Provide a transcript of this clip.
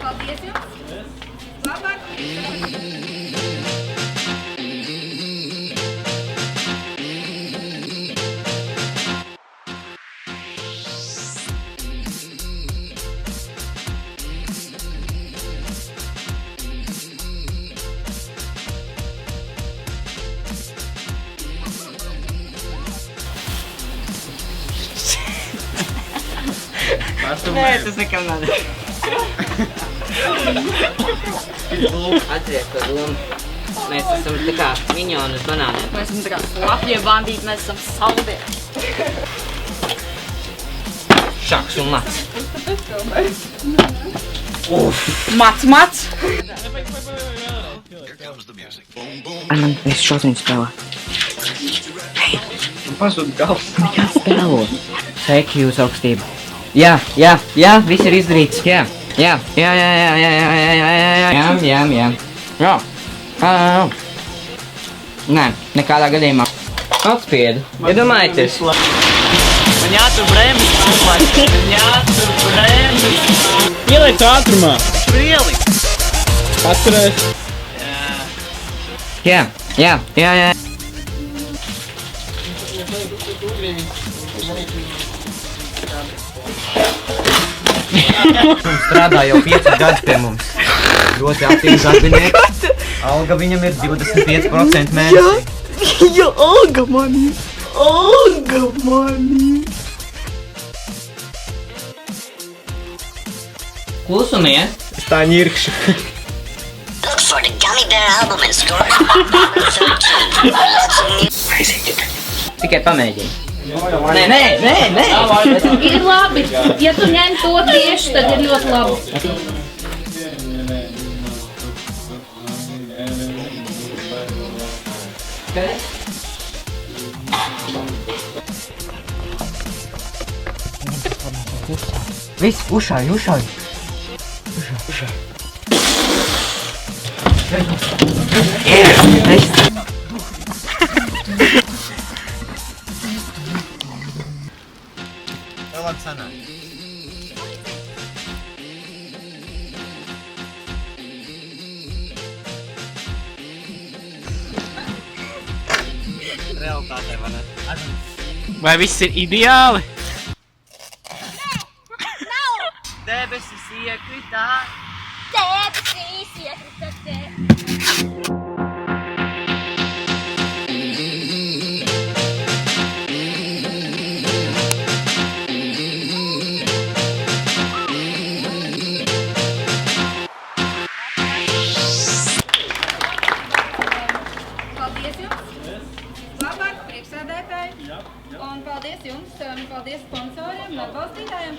Paldies jums! Labāk! Nē, tas nekam nav. Atceries to domu. Mēs esam tā kā miņoni uz banāniem. Mēs esam tā kā slapjie bandīti, mēs esam saldie. Šaks un mats. Mats. Ar man visu šausmiņu spēlē. Pazud gals. Jā, spēlo. Sveiki, jūs augstība. Jā, viss ir izdarīts. Jā. Jā. Nē, nekādā gadījumā. Atspiedu. Iedomājieties. Man jātur brēmis. Man jātur brēmis. Ieliec ātrumā. Prieli. Atturēs. Jā. Strādā jau 5 gadus pie mums. Ļoti aktīvs darbinieks. Alga viņam ir 25% mēnesī. Jā, alga mani. Klusumies. Es tā ņirkšu. Look for the Gummy Bear album in stores October 13. Lots of new... Tikai pamēģini. Nē. Ir labi, ja tu ņem to tieši, tad ir ļoti labi. Viss, ušāj. Vēl labi sanāk. Realitātē var ne? Vai viss ir ideāli? Debesis iekritā. Debesīs iekrita te. Paldies jums! Labāk, priekšsēdētāji! Un paldies jums, paldies sponsoriem un atbalstītājiem!